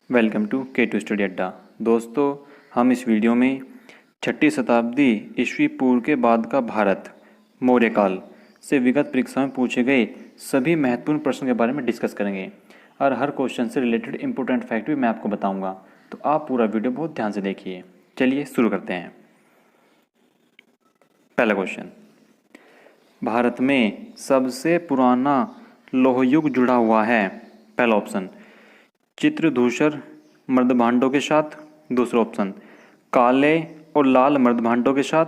Welcome to K2 study अड्डा। दोस्तों, हम इस वीडियो में 6ठी शताब्दी ईस्वी पूर्व के बाद का भारत मौर्य काल से विगत परीक्षा में पूछे गए सभी महत्वपूर्ण प्रश्न के बारे में डिस्कस करेंगे और हर क्वेश्चन से रिलेटेड इंपॉर्टेंट फैक्ट भी मैं आपको बताऊंगा। तो आप पूरा वीडियो बहुत ध्यान से देखिए। चलिए शुरू करते हैं। पहला क्वेश्चन, भारत में सबसे पुराना लौह युग जुड़ा हुआ है। पहला ऑप्शन चित्रधूसर मृदभांडों के साथ, दूसरा ऑप्शन काले और लाल मृदभांडों के साथ,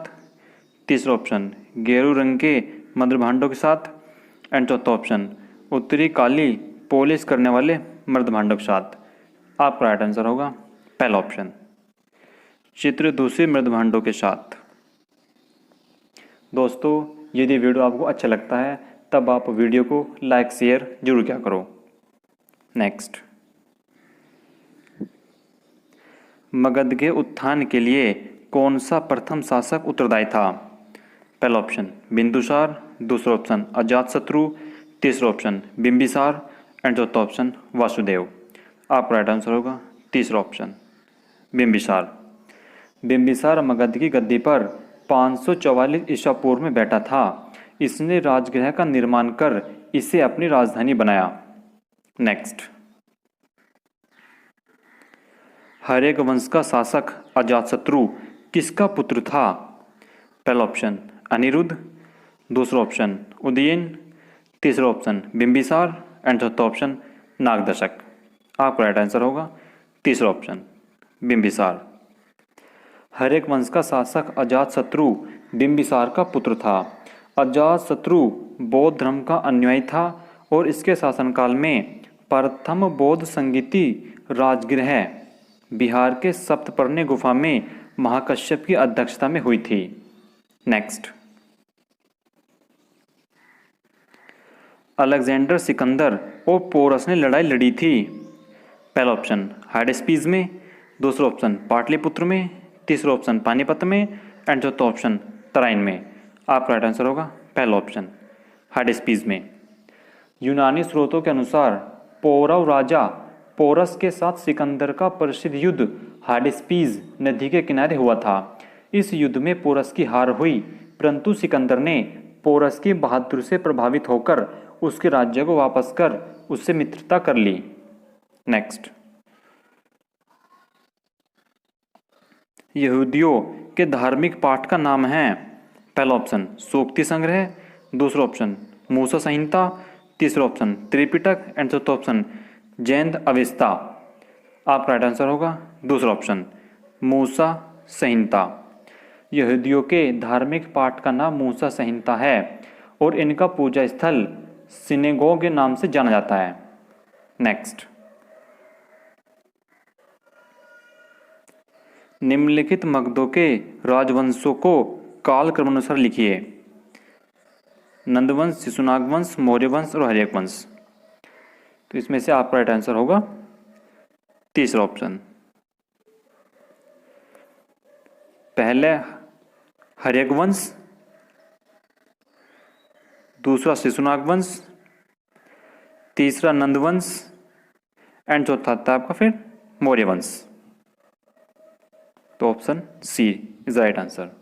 तीसरा ऑप्शन गेरू रंग के मृदभांडों के साथ एंड चौथा ऑप्शन उत्तरी काली पॉलिश करने वाले मृदभांडों के साथ। आपका राइट आंसर होगा पहला ऑप्शन चित्रधूसर मृदभांडों के साथ। दोस्तों, यदि वीडियो आपको अच्छा लगता है तब आप वीडियो को लाइक शेयर जरूर क्या करो। नेक्स्ट, मगध के उत्थान के लिए कौन सा प्रथम शासक उत्तरदायी था। पहला ऑप्शन बिंदुसार, दूसरा ऑप्शन अजातशत्रु, तीसरा ऑप्शन बिंबिसार एंड चौथा ऑप्शन वासुदेव। आपका राइट आंसर होगा तीसरा ऑप्शन बिंबिसार। बिंबिसार मगध की गद्दी पर 544 ईसा पूर्व में बैठा था। इसने राजगृह का निर्माण कर इसे अपनी राजधानी बनाया। नेक्स्ट, हर्यक वंश का शासक अजातशत्रु किसका पुत्र था। पहला ऑप्शन अनिरुद्ध, दूसरा ऑप्शन उदयन, तीसरा ऑप्शन बिंबिसार एंड चौथा ऑप्शन नागदशक। आपका राइट आंसर होगा तीसरा ऑप्शन बिंबिसार। हर्यक वंश का शासक अजातशत्रु बिंबिसार का पुत्र था। अजातशत्रु बौद्ध धर्म का अनुयायी था और इसके शासनकाल में प्रथम बौद्ध संगीति राजगृह बिहार के सप्तपर्णी गुफा में महाकश्यप की अध्यक्षता में हुई थी। नेक्स्ट, अलेक्जेंडर सिकंदर और पोरस ने लड़ाई लड़ी थी। पहला ऑप्शन हाइडेस्पीज में, दूसरा ऑप्शन पाटलिपुत्र में, तीसरा ऑप्शन पानीपत में एंड चौथा ऑप्शन तराइन में। आपका राइट आंसर होगा पहला ऑप्शन हाइडेस्पीज में। यूनानी स्रोतों के अनुसार पौरव राजा पोरस के साथ सिकंदर का प्रसिद्ध युद्ध हाइडेस्पीज नदी के किनारे हुआ था। इस युद्ध में पोरस की हार हुई, परंतु सिकंदर ने पोरस की बहादुरी से प्रभावित होकर उसके राज्य को वापस कर उससे मित्रता कर ली। नेक्स्ट, यहूदियों के धार्मिक पाठ का नाम है। पहला ऑप्शन सूक्ति संग्रह, दूसरा ऑप्शन मूसा संहिता, तीसरा ऑप्शन त्रिपिटक एंड चौथा ऑप्शन जैन अवेस्ता। आपका राइट आंसर होगा दूसरा ऑप्शन मूसा संहिता। यहूदियों के धार्मिक पाठ का नाम मूसा संहिता है और इनका पूजा स्थल सिनेगोग के नाम से जाना जाता है। नेक्स्ट, निम्नलिखित मगधों के राजवंशों को काल क्रमानुसार लिखिए। नंदवंश, शिशुनाग वंश, मौर्य वंश और हर्यक वंश। तो इसमें से आपका राइट आंसर होगा तीसरा ऑप्शन। पहले हर्यक वंश, दूसरा शिशुनाग वंश, तीसरा नंदवंश एंड चौथा था आपका फिर मौर्य वंश। तो option C is right answer.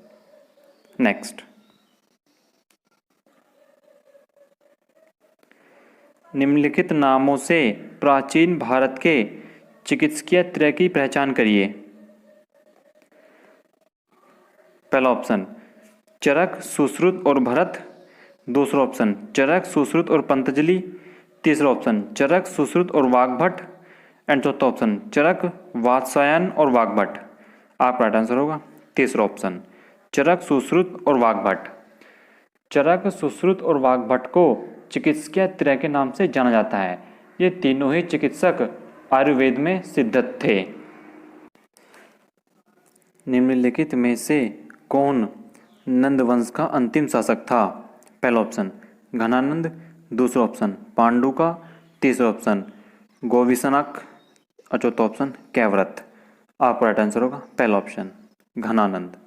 Next, निम्नलिखित नामों से प्राचीन भारत के चिकित्सकीय त्रय की पहचान करिए। पहला ऑप्शन चरक, सुश्रुत और भरत, दूसरा ऑप्शन चरक, सुश्रुत और पंतजलि, तीसरा ऑप्शन चरक, सुश्रुत और वाग्भट एंड चौथा ऑप्शन चरक, वात्सायन और वाग्भट। आपका राइट आंसर होगा तीसरा ऑप्शन चरक, सुश्रुत और वाग्भट। चरक, सुश्रुत और वाग्भट को चिकित्सकीय त्रय के नाम से जाना जाता है। ये तीनों ही चिकित्सक आयुर्वेद में सिद्धत थे। निम्नलिखित में से कौन नंद वंश का अंतिम शासक था। पहला ऑप्शन घनानंद, दूसरा ऑप्शन पांडु का, तीसरा ऑप्शन गोविसनक और चौथा ऑप्शन कैवरत। आपका राइट आंसर होगा पहला ऑप्शन घनानंद।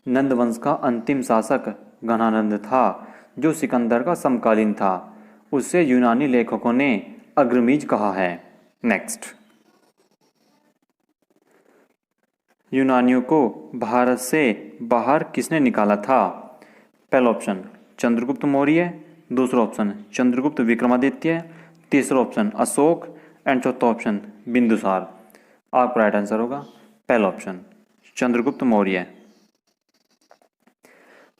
नंद वंश का अंतिम शासक घनानंद था, जो सिकंदर का समकालीन था। उसे यूनानी लेखकों ने अग्रमीज कहा है। नेक्स्ट, यूनानियों को भारत से बाहर किसने निकाला था? पहला ऑप्शन चंद्रगुप्त मौर्य, दूसरा ऑप्शन चंद्रगुप्त विक्रमादित्य, तीसरा ऑप्शन अशोक एंड चौथा ऑप्शन बिंदुसार। आपका राइट आंसर होगा पहला ऑप्शन चंद्रगुप्त मौर्य।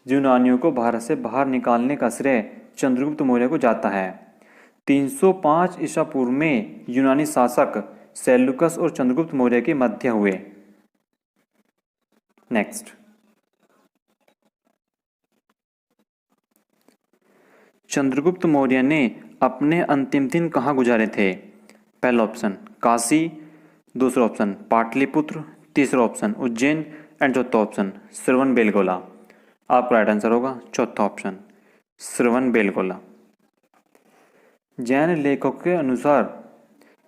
यूनानियों को भारत से बाहर निकालने का श्रेय चंद्रगुप्त मौर्य को जाता है। 305 ईसा पूर्व में यूनानी शासक सेल्यूकस और चंद्रगुप्त मौर्य के मध्य हुए। नेक्स्ट, चंद्रगुप्त मौर्य ने अपने अंतिम दिन कहाँ गुजारे थे? पहला ऑप्शन काशी, दूसरा ऑप्शन पाटलिपुत्र, तीसरा ऑप्शन उज्जैन एंड चौथा ऑप्शन श्रवण बेलगोला। आपका राइट आंसर होगा चौथा ऑप्शन श्रवण बेलगोला। जैन लेखकों के अनुसार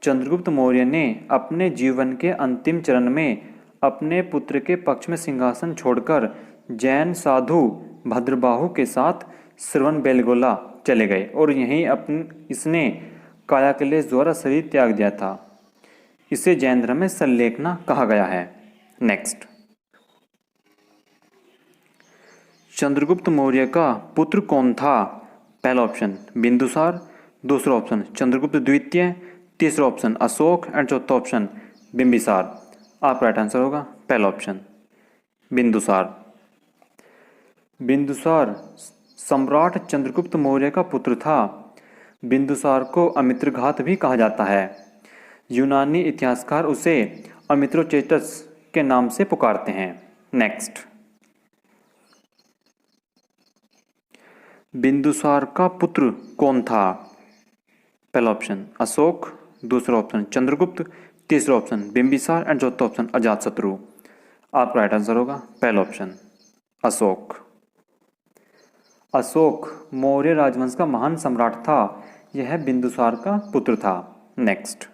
चंद्रगुप्त मौर्य ने अपने जीवन के अंतिम चरण में अपने पुत्र के पक्ष में सिंहासन छोड़कर जैन साधु भद्रबाहु के साथ श्रवण बेलगोला चले गए और यहीं इसने कायाकलेश द्वारा शरीर त्याग दिया था। इसे जैन धर्म में संलेखना कहा गया है। नेक्स्ट, चंद्रगुप्त मौर्य का पुत्र कौन था? पहला ऑप्शन बिंदुसार, दूसरा ऑप्शन चंद्रगुप्त द्वितीय, तीसरा ऑप्शन अशोक एंड चौथा ऑप्शन बिंबिसार। आपका राइट आंसर होगा पहला ऑप्शन बिंदुसार। बिंदुसार सम्राट चंद्रगुप्त मौर्य का पुत्र था। बिंदुसार को अमित्रघात भी कहा जाता है। यूनानी इतिहासकार उसे अमित्रोचेटस के नाम से पुकारते हैं। नेक्स्ट, बिंदुसार का पुत्र कौन था? पहला ऑप्शन अशोक, दूसरा ऑप्शन चंद्रगुप्त, तीसरा ऑप्शन बिंबिसार एंड चौथा ऑप्शन अजातशत्रु। आपका राइट आंसर होगा पहला ऑप्शन अशोक। अशोक मौर्य राजवंश का महान सम्राट था। यह बिंदुसार का पुत्र था। नेक्स्ट,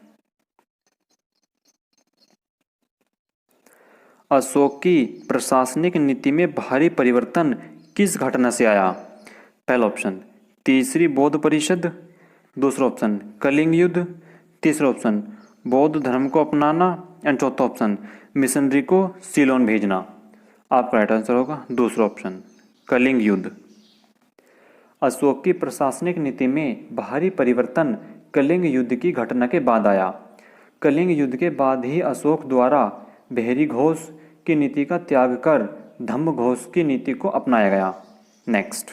अशोक की प्रशासनिक नीति में भारी परिवर्तन किस घटना से आया? पहला ऑप्शन तीसरी बौद्ध परिषद, दूसरा ऑप्शन कलिंग युद्ध, तीसरा ऑप्शन बौद्ध धर्म को अपनाना एंड चौथा ऑप्शन मिशनरी को सीलोन भेजना। आपका राइट आंसर होगा दूसरा ऑप्शन कलिंग युद्ध। अशोक की प्रशासनिक नीति में भारी परिवर्तन कलिंग युद्ध की घटना के बाद आया। कलिंग युद्ध के बाद ही अशोक द्वारा बहरी घोष की नीति का त्याग कर धम्म घोष की नीति को अपनाया गया। नेक्स्ट,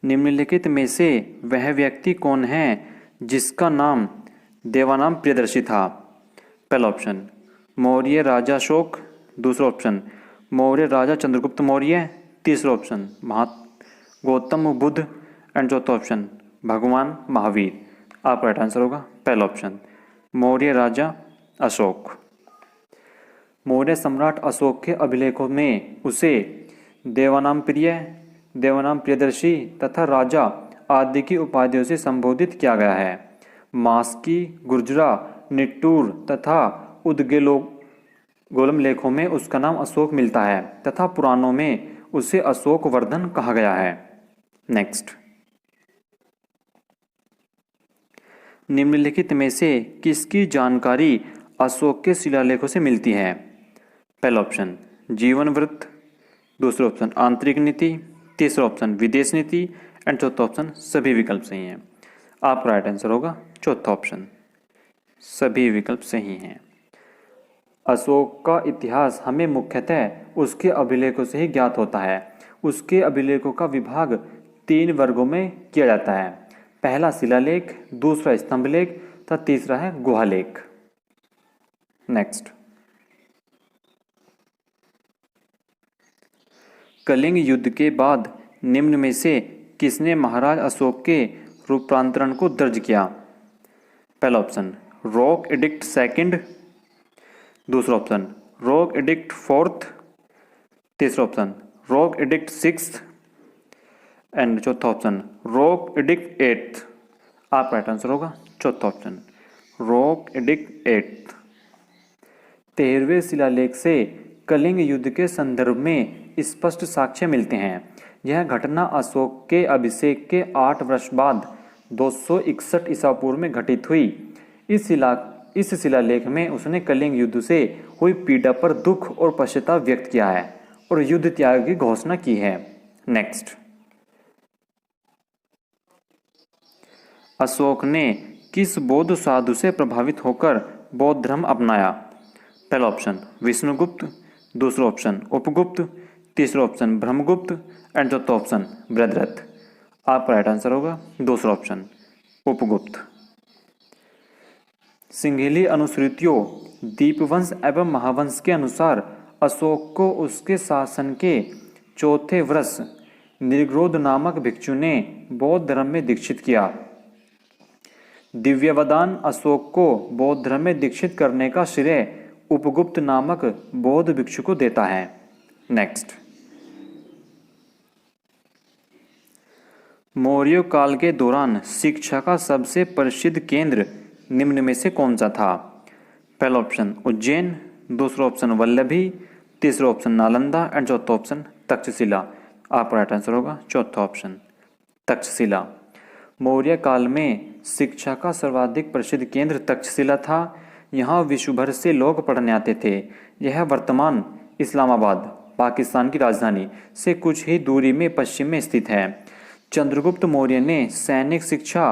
निम्नलिखित में से वह व्यक्ति कौन है जिसका नाम देवानाम प्रियदर्शी था? पहला ऑप्शन मौर्य राजा अशोक, दूसरा ऑप्शन मौर्य राजा चंद्रगुप्त मौर्य, तीसरा ऑप्शन गौतम बुद्ध एंड चौथा ऑप्शन भगवान महावीर। आपका राइट आंसर होगा पहला ऑप्शन मौर्य राजा अशोक। मौर्य सम्राट अशोक के अभिलेखों में उसे देवानाम प्रिय, देवानाम प्रियदर्शी तथा राजा आदि की उपाधियों से संबोधित किया गया है। मास्की, गुर्जरा, निट्टूर तथा उद्गेलोगोलम लेखों में उसका नाम अशोक मिलता है तथा पुराणों में उसे अशोक वर्धन कहा गया है। नेक्स्ट, निम्नलिखित में से किसकी जानकारी अशोक के शिलालेखों से मिलती है? पहला ऑप्शन जीवन वृत्त, दूसरा ऑप्शन आंतरिक नीति, तीसरा ऑप्शन विदेश नीति एंड चौथा ऑप्शन सभी विकल्प सही हैं। आपका राइट आंसर होगा चौथा ऑप्शन सभी विकल्प सही हैं। अशोक का इतिहास हमें मुख्यतः उसके अभिलेखों से ही ज्ञात होता है। उसके अभिलेखों का विभाग 3 वर्गों में किया जाता है। पहला शिलालेख, दूसरा स्तंभलेख तथा तीसरा है गुहालेख। नेक्स्ट, कलिंग युद्ध के बाद निम्न में से किसने महाराज अशोक के रूपांतरण को दर्ज किया? पहला ऑप्शन रॉक एडिक्ट सेकंड, दूसरा ऑप्शन रॉक एडिक्ट फोर्थ, तीसरा option rock edict sixth and चौथा ऑप्शन रॉक एडिक्ट एट्थ। आपका राइट आंसर होगा चौथा ऑप्शन रॉक एडिक्ट एट्थ। 13वें शिलालेख से कलिंग युद्ध के संदर्भ में स्पष्ट साक्ष्य मिलते हैं। यह घटना अशोक के अभिषेक के 8 वर्ष बाद 261 ईसा पूर्व में घटित हुई। इस इस शिलालेख में उसने कलिंग युद्ध से हुई पीड़ा पर दुख और पश्चाताप व्यक्त किया है और युद्ध त्याग की घोषणा की है। नेक्स्ट, अशोक ने किस बौद्ध साधु से प्रभावित होकर बौद्ध धर्म अपनाया? पहला ऑप्शन विष्णुगुप्त, दूसरा ऑप्शन उपगुप्त, तीसरा ऑप्शन ब्रह्मगुप्त एंड चौथा ऑप्शन बृहद्रथ। आपका राइट आंसर होगा दूसरा ऑप्शन उपगुप्त। सिंघिली अनुश्रुतियों दीपवंश एवं महावंश के अनुसार अशोक को उसके शासन के चौथे वर्ष निर्ग्रोध नामक भिक्षु ने बौद्ध धर्म में दीक्षित किया। दिव्यवदान अशोक को बौद्ध धर्म में दीक्षित करने का श्रेय उपगुप्त नामक बौद्ध भिक्षु को देता है। नेक्स्ट, मौर्य काल के दौरान शिक्षा का सबसे प्रसिद्ध केंद्र निम्न में से कौन सा था? पहला ऑप्शन उज्जैन, दूसरा ऑप्शन वल्लभी, तीसरा ऑप्शन नालंदा एंड चौथा ऑप्शन तक्षशिला। आपका राइट आंसर होगा चौथा ऑप्शन तक्षशिला। मौर्य काल में शिक्षा का सर्वाधिक प्रसिद्ध केंद्र तक्षशिला था। यहाँ विश्व भर से लोग पढ़ने आते थे। यह वर्तमान इस्लामाबाद पाकिस्तान की राजधानी से कुछ ही दूरी में पश्चिम में स्थित है। चंद्रगुप्त मौर्य ने सैनिक शिक्षा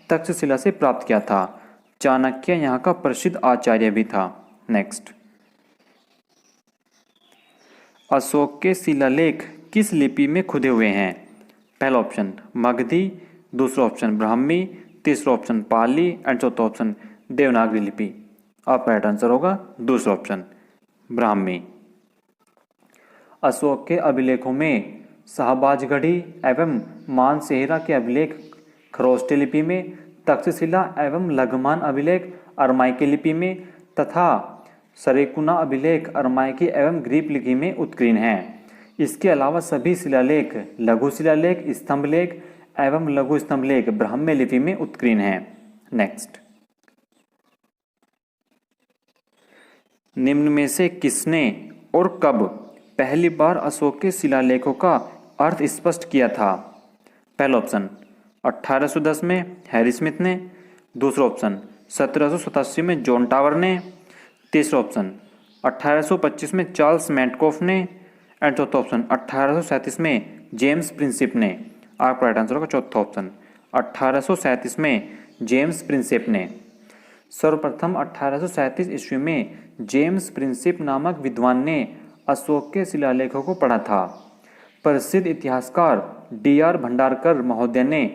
तक्षशिला से प्राप्त किया था। चाणक्य यहाँ का प्रसिद्ध आचार्य भी था। नेक्स्ट, अशोक के शिलालेख किस लिपि में खुदे हुए हैं? पहला ऑप्शन मगधी, दूसरा ऑप्शन ब्राह्मी, तीसरा ऑप्शन पाली एंड चौथा ऑप्शन देवनागरी लिपि। आपका राइट आंसर होगा दूसरा ऑप्शन ब्राह्मी। अशोक के अभिलेखों में शाहबाजगढ़ी एवं मानसेहरा के अभिलेख खरोष्टे लिपि में, तक्षशिला एवं लघुमान अभिलेख अरमाइकी लिपि में तथा सरेकुना अभिलेख अरमाइकी एवं ग्रीक लिपि में उत्कीर्ण हैं। इसके अलावा सभी शिलालेख लघु शिलालेख, स्तंभलेख एवं लघु स्तंभलेख ब्राह्मी लिपि में उत्कीर्ण हैं। नेक्स्ट, निम्न में से किसने और कब पहली बार अशोक के शिलालेखों का अर्थ स्पष्ट किया था? पहला ऑप्शन 1810 में हैरी स्मिथ ने, दूसरा ऑप्शन 1787 में जॉन टावर ने, तीसरा ऑप्शन 1825 में चार्ल्स मैटकॉफ ने एंड चौथा ऑप्शन 1837 में जेम्स प्रिंसिप ने। आपका राइट आंसर होगा चौथा ऑप्शन 1837 में जेम्स प्रिंसिप ने। सर्वप्रथम 1837 ईस्वी में जेम्स प्रिंसिप नामक विद्वान ने अशोक के शिलालेखों को पढ़ा था। प्रसिद्ध इतिहासकार D.R. भंडारकर महोदय ने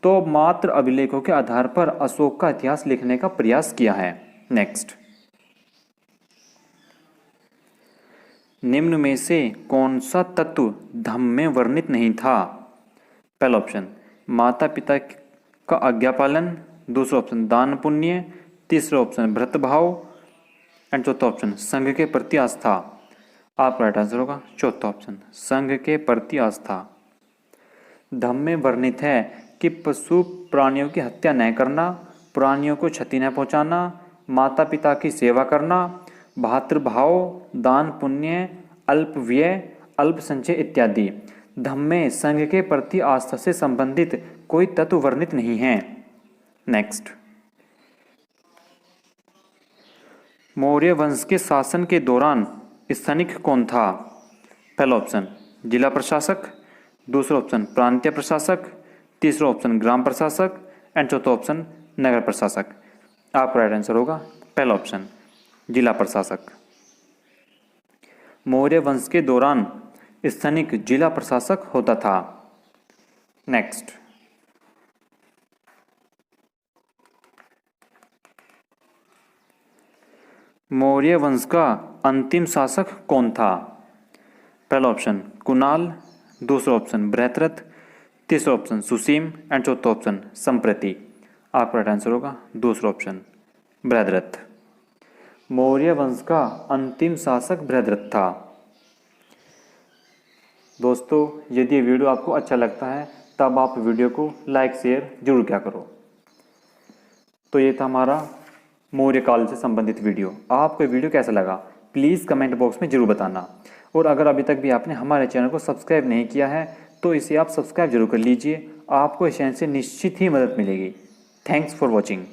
तो मात्र अभिलेखों के आधार पर अशोक का इतिहास लिखने का प्रयास किया है। नेक्स्ट, निम्न में से कौन सा तत्व धम्म में वर्णित नहीं था? पहला ऑप्शन माता पिता का आज्ञा पालन, दूसरा ऑप्शन दान पुण्य, तीसरा ऑप्शन भ्रत भाव एंड चौथा ऑप्शन संघ के प्रति आस्था। आपका राइट आंसर होगा चौथा ऑप्शन संघ के प्रति आस्था। धम्म में वर्णित है कि पशु प्राणियों की हत्या न करना, प्राणियों को क्षति न पहुंचाना, माता पिता की सेवा करना, भातृभाव, दान पुण्य, अल्प व्यय, अल्प संचय इत्यादि। धम्म में संघ के प्रति आस्था से संबंधित कोई तत्व वर्णित नहीं है। नेक्स्ट, मौर्य वंश के शासन के दौरान स्थानिक कौन था? पहला ऑप्शन जिला प्रशासक, दूसरा ऑप्शन प्रांतीय प्रशासक, तीसरा ऑप्शन ग्राम प्रशासक एंड चौथा ऑप्शन नगर प्रशासक। आपका राइट आंसर होगा पहला ऑप्शन जिला प्रशासक। मौर्य वंश के दौरान स्थानिक जिला प्रशासक होता था। नेक्स्ट, मौर्य वंश का अंतिम शासक कौन था? पहला ऑप्शन कुणाल, दूसरा ऑप्शन बृहद्रथ, तीसरा ऑप्शन सुसीम एंड चौथा ऑप्शन संप्रति। आपका राइट आंसर होगा दूसरा ऑप्शन बृहद्रथ। मौर्य वंश का अंतिम शासक बृहद्रथ था। दोस्तों, यदि ये वीडियो आपको अच्छा लगता है तब आप वीडियो को लाइक शेयर जरूर क्या करो। तो ये था हमारा मौर्य काल से संबंधित वीडियो। आपको वीडियो कैसा लगा प्लीज़ कमेंट बॉक्स में जरूर बताना। और अगर अभी तक भी आपने हमारे चैनल को सब्सक्राइब नहीं किया है तो इसे आप सब्सक्राइब जरूर कर लीजिए। आपको इस चैनल से निश्चित ही मदद मिलेगी। Thanks for watching.